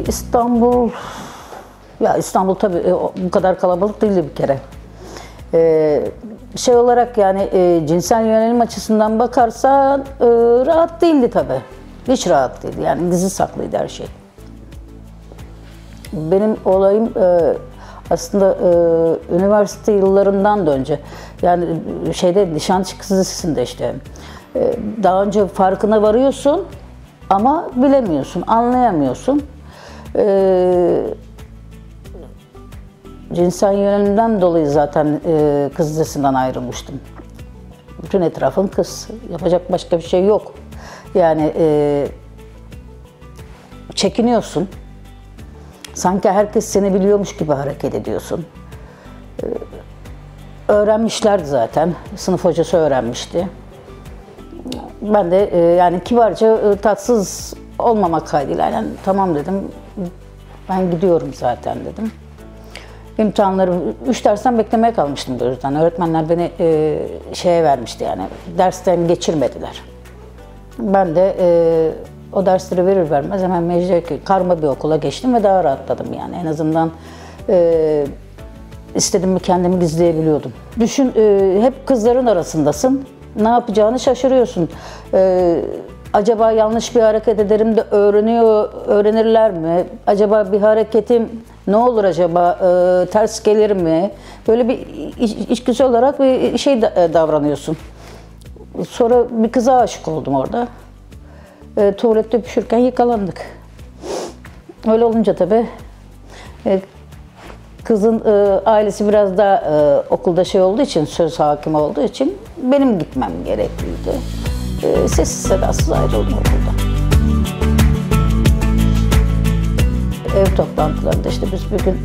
İstanbul, ya İstanbul tabii bu kadar kalabalık değildi bir kere. Şey olarak yani cinsel yönelim açısından bakarsan rahat değildi tabii. Hiç rahat değildi. Yani gizli saklıydı her şey. Benim olayım aslında üniversite yıllarından da önce. Yani şeyde Nişantaşı Kız Lisesi'nde işte. Daha önce farkına varıyorsun ama bilemiyorsun, anlayamıyorsun. Cinsel yönelimden dolayı zaten kız lisesinden ayrılmıştım. Bütün etrafın kız. Yapacak başka bir şey yok. Yani çekiniyorsun. Sanki herkes seni biliyormuş gibi hareket ediyorsun. Öğrenmişlerdi zaten. Sınıf hocası öğrenmişti. Ben de yani kibarca tatsız olmamak kaydıyla yani tamam dedim. Ben gidiyorum zaten dedim. İmtihanları 3 dersten beklemeye kalmıştım bu yüzden. Öğretmenler beni şeye vermişti yani dersten geçirmediler. Ben de o dersleri verir vermez hemen Mecidiyeköy karma bir okula geçtim ve daha rahatladım yani en azından istediğimi kendimi gizleyebiliyordum. Düşün hep kızların arasındasın. Ne yapacağını şaşırıyorsun. Acaba yanlış bir hareket ederim de öğrenirler mi? Acaba bir hareketim ne olur acaba? Ters gelir mi? Böyle bir içgüdüsel olarak bir şey davranıyorsun. Sonra bir kıza aşık oldum orada. Tuvalette öpüşürken yakalandık. Öyle olunca tabii kızın ailesi biraz daha okulda şey olduğu için, söz hakimi olduğu için benim gitmem gerekliydi. Sessiz sedasız ayrıldım okulda. Ev toplantılarında işte biz bir gün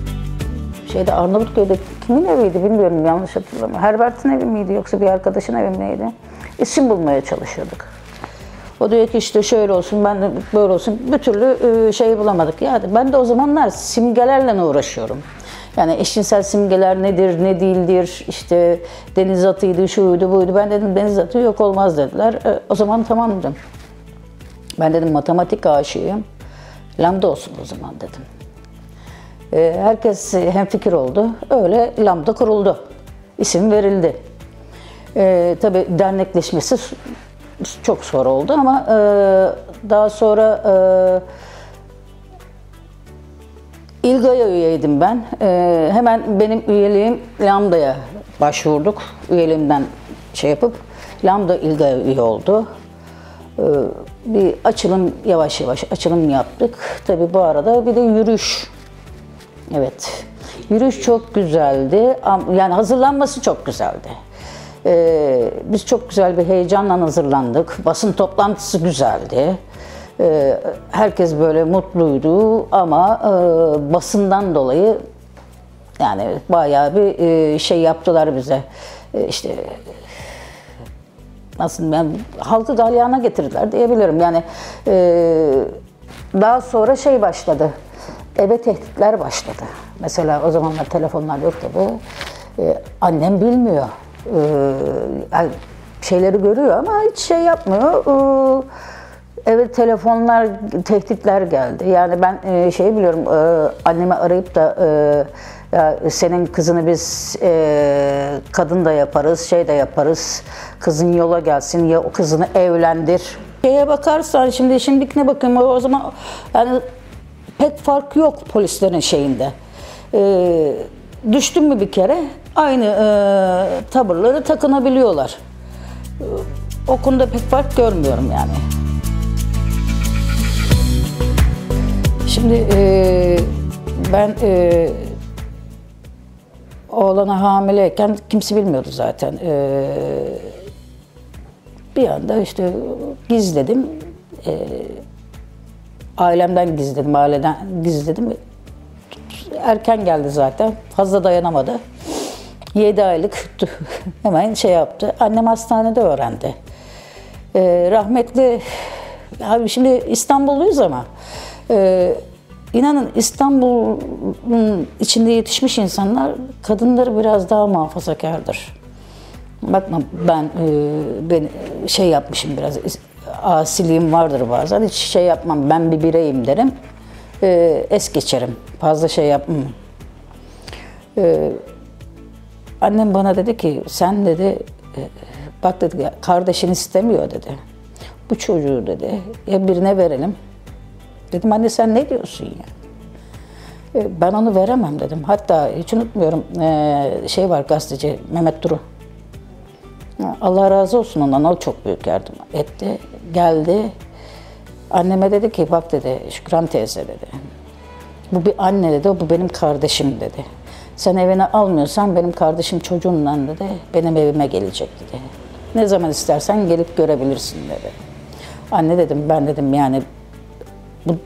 şeyde Arnavutköy'de kimin eviydi bilmiyorum yanlış hatırlamıyorum. Herbert'in evi miydi yoksa bir arkadaşın evi miydi? İsim bulmaya çalışıyorduk. O diyor ki işte şöyle olsun, ben de böyle olsun. Bir türlü şeyi bulamadık. Ya ben de o zamanlar simgelerle uğraşıyorum. Yani eşcinsel simgeler nedir, ne değildir, işte deniz atıydı, şuydu, buydu. Ben dedim deniz atı yok olmaz dediler. O zaman tamam dedim. Ben dedim matematik aşığıyım. Lambda olsun o zaman dedim. Herkes hemfikir oldu. Öyle lambda kuruldu. İsim verildi. Tabii dernekleşmesi çok zor oldu ama daha sonra İlga'ya üyeydim ben. Hemen benim üyeliğim Lambda'ya başvurduk. Üyeliğimden şey yapıp Lambda İlga'ya üye oldu. Bir açılım yavaş yavaş açılım yaptık. Tabii bu arada bir de yürüyüş. Evet. Yürüyüş çok güzeldi. Yani hazırlanması çok güzeldi. Biz çok güzel bir heyecanla hazırlandık. Basın toplantısı güzeldi. Herkes böyle mutluydu ama basından dolayı yani bayağı bir şey yaptılar bize. İşte nasıl ben halkı galyana getirdiler diyebilirim. Yani daha sonra şey başladı. Eve tehditler başladı. Mesela o zamanlar telefonlar yok tabii. Annem bilmiyor. Şeyleri görüyor ama hiç şey yapmıyor. Evet telefonlar, tehditler geldi. Yani ben şeyi biliyorum, annemi arayıp da ya senin kızını biz kadın da yaparız, şey de yaparız. Kızın yola gelsin ya o kızını evlendir. Şeye bakarsan şimdikine bakayım o zaman yani pek fark yok polislerin şeyinde. Düştün mü bir kere aynı tavırları takınabiliyorlar. O konuda pek fark görmüyorum yani. Şimdi ben oğlana hamileyken kimse bilmiyordu zaten. Bir anda işte gizledim. Ailemden gizledim, aileden gizledim. Erken geldi zaten. Fazla dayanamadı. 7 aylık hemen şey yaptı. Annem hastanede öğrendi. Rahmetli, abi şimdi İstanbulluyuz ama inanın İstanbul'un içinde yetişmiş insanlar kadınları biraz daha muhafazakardır. Bakma ben şey yapmışım biraz asiliğim vardır bazen hiç şey yapmam ben bir bireyim derim. es geçerim. Fazla şey yapmam. Annem bana dedi ki sen dedi bak dedi kardeşin istemiyor dedi. Bu çocuğu dedi ya birine verelim. Dedim anne sen ne diyorsun ya? Ben onu veremem dedim. Hatta hiç unutmuyorum şey var gazeteci Mehmet Duru. Allah razı olsun ondan, o çok büyük yardım etti. Geldi anneme dedi ki bak dedi Şükran teyze dedi. Bu bir anne dedi, bu benim kardeşim dedi. Sen evine almıyorsan benim kardeşim çocuğundan dedi benim evime gelecek dedi. Ne zaman istersen gelip görebilirsin dedi. Anne dedim ben dedim yani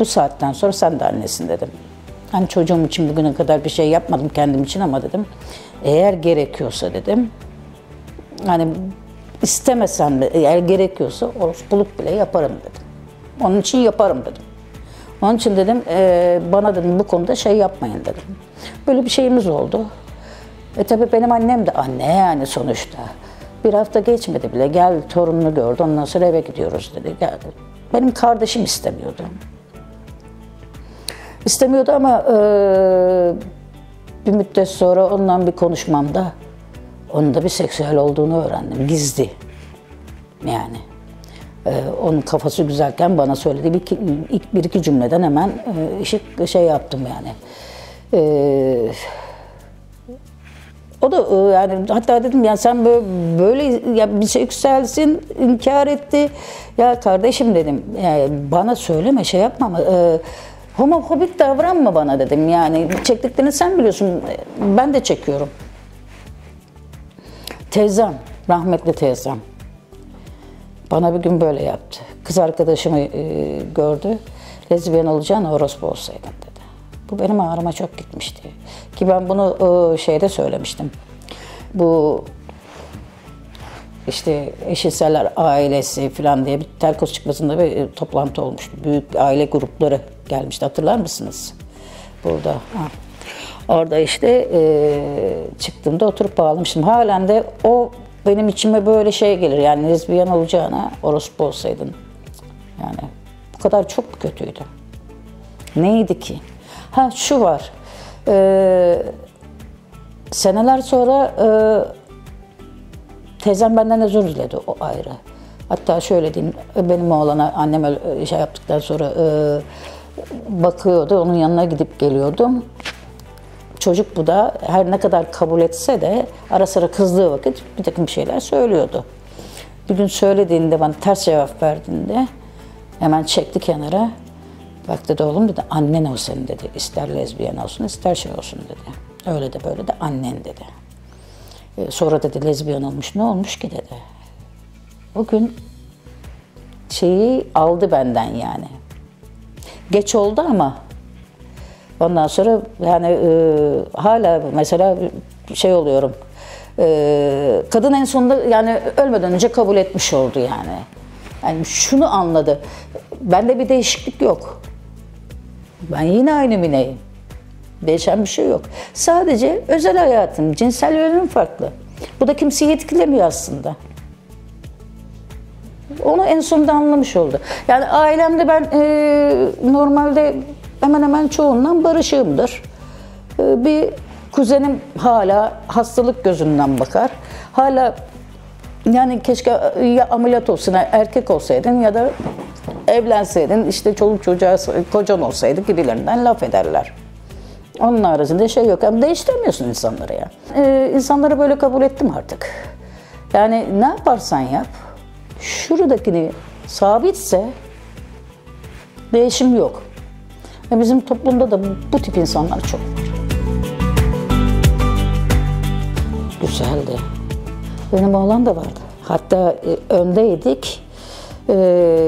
bu saatten sonra sen de annesin dedim. Hani çocuğum için bugüne kadar bir şey yapmadım kendim için ama dedim eğer gerekiyorsa dedim hani istemesen de eğer gerekiyorsa orospuluk bile yaparım dedim. Onun için yaparım dedim. Onun için dedim bana dedim bu konuda şey yapmayın dedim. Böyle bir şeyimiz oldu. Tabii benim annem de anne yani sonuçta. Bir hafta geçmedi bile geldi torununu gördü ondan sonra eve gidiyoruz dedi. Geldi. Benim kardeşim istemiyordu. İstemiyordu ama bir müddet sonra ondan bir konuşmamda onun da bir seksüel olduğunu öğrendim. Gizli. Yani. Onun kafası güzelken bana söyledi. İlk bir iki cümleden hemen işi şey yaptım yani. O da yani hatta dedim yani sen böyle ya bir seksuelsin inkar etti. Ya kardeşim dedim yani bana söyleme şey yapma ama homofobik davranma bana dedim yani çektiklerini sen biliyorsun ben de çekiyorum. Teyzem, rahmetli teyzem bana bir gün böyle yaptı. Kız arkadaşımı gördü. Lezbiyen olacağına orospu olsaydın dedi. Bu benim ağrıma çok gitmişti. Ki ben bunu şeyde söylemiştim. Bu işte eşcinseller ailesi falan diye bir Terkos çıkmasında bir toplantı olmuştu. Büyük aile grupları gelmişti. Hatırlar mısınız? Burada. Ha. Orada işte çıktığımda oturup ağlamıştım. Halen de o benim içime böyle şey gelir. Yani lezbiyen olacağına orospu olsaydın. Yani bu kadar çok kötüydü. Neydi ki? Ha şu var. Seneler sonra teyzem benden özür diledi, o ayrı. Hatta şöyle diyeyim, benim oğlana annem şey yaptıktan sonra bakıyordu, onun yanına gidip geliyordum. Çocuk bu da her ne kadar kabul etse de ara sıra kızdığı vakit bir takım şeyler söylüyordu. Bir gün söylediğinde bana ters cevap verdiğinde hemen çekti kenara. Bak dedi oğlum dedi annen o senin dedi. İster lezbiyen olsun ister şey olsun dedi. Öyle de böyle de annen dedi. Sonra dedi lezbiyen olmuş ne olmuş ki dedi. O gün şeyi aldı benden yani. Geç oldu ama ondan sonra yani hala mesela şey oluyorum. Kadın en sonunda yani ölmeden önce kabul etmiş oldu yani. Yani şunu anladı. Bende bir değişiklik yok. Ben yine aynı Mine'yim. Değişen bir şey yok. Sadece özel hayatım, cinsel yönüm farklı. Bu da kimseyi etkilemiyor aslında. Onu en sonunda anlamış oldu. Yani ailemde ben normalde hemen hemen çoğundan barışığımdır. Bir kuzenim hala hastalık gözünden bakar. Hala yani keşke ya ameliyat olsun erkek olsaydın ya da evlenseydin işte çoluk çocuğa kocan olsaydı gibilerinden laf ederler. Onun haricinde şey yok. Ama değiştiremiyorsun insanları ya. İnsanları böyle kabul ettim artık. Yani ne yaparsan yap, şuradakini sabitse değişim yok. Ve bizim toplumda da bu tip insanlar çok var. Güzeldi. Benim oğlan da vardı. Hatta öndeydik.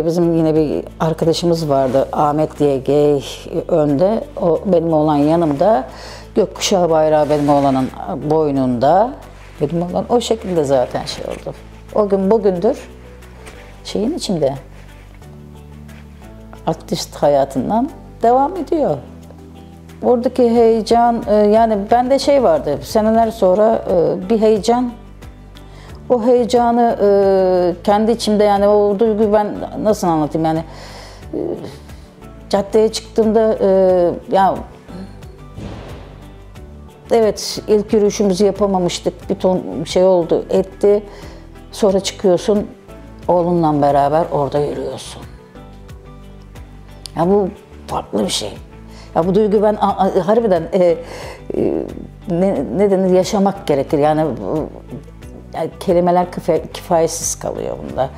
Bizim yine bir arkadaşımız vardı, Ahmet diye gay önde. O benim oğlan yanımda. Gökkuşağı bayrağı benim oğlanın boynunda. Benim oğlan o şekilde zaten şey oldu. O gün bugündür şeyin içinde. Aktivist hayatından devam ediyor. Oradaki heyecan, yani bende şey vardı, seneler sonra bir heyecan. O heyecanı kendi içimde yani o duyguyu ben nasıl anlatayım yani caddeye çıktığımda ya evet ilk yürüyüşümüzü yapamamıştık. Bir ton şey oldu, etti. Sonra çıkıyorsun oğlunla beraber orada yürüyorsun. Ya bu farklı bir şey. Ya bu duygu ben harbiden ne denir, yaşamak gerekir. Yani kelimeler kifayetsiz kalıyor bunda.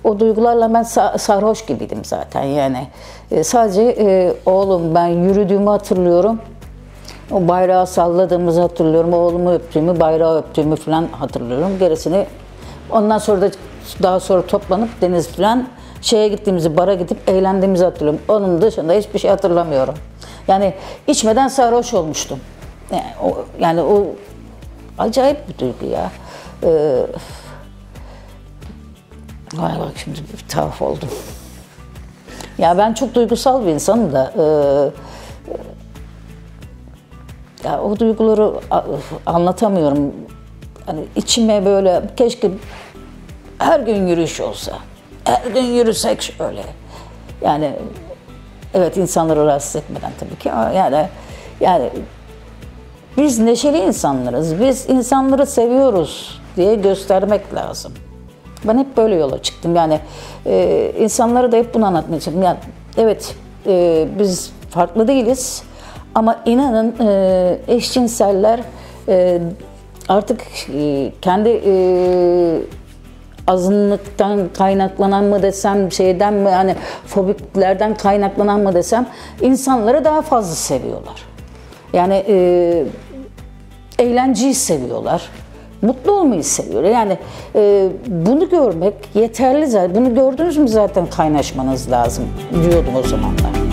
O duygularla ben sarhoş gibiydim zaten yani. Sadece oğlum, ben yürüdüğümü hatırlıyorum. O bayrağı salladığımızı hatırlıyorum. Oğlumu öptüğümü, bayrağı öptüğümü falan hatırlıyorum. Gerisini ondan sonra da daha sonra toplanıp Deniz falan şeye gittiğimizi, bara gidip eğlendiğimizi hatırlıyorum. Onun dışında hiçbir şey hatırlamıyorum. Yani içmeden sarhoş olmuştum. Yani o acayip bir duygu ya. Ay bak şimdi bir tuhaf oldum. Ya ben çok duygusal bir insanım da ya o duyguları anlatamıyorum. Hani içime böyle keşke her gün yürüyüş olsa. Her gün yürüsek şöyle. Yani evet, insanları rahatsız etmeden tabii ki ama yani biz neşeli insanlarız. Biz insanları seviyoruz diye göstermek lazım. Ben hep böyle yola çıktım. Yani insanlara da hep bunu anlatmaya çalıştım. Yani evet, biz farklı değiliz ama inanın eşcinseller artık kendi azınlıktan kaynaklanan mı desem, şeyden mi, hani fobiklerden kaynaklanan mı desem, insanları daha fazla seviyorlar. Yani eğlenceyi seviyorlar. Mutlu olmayı seviyorlar. Yani bunu görmek yeterli zaten. Bunu gördünüz mü zaten kaynaşmanız lazım diyordum o zamanlar.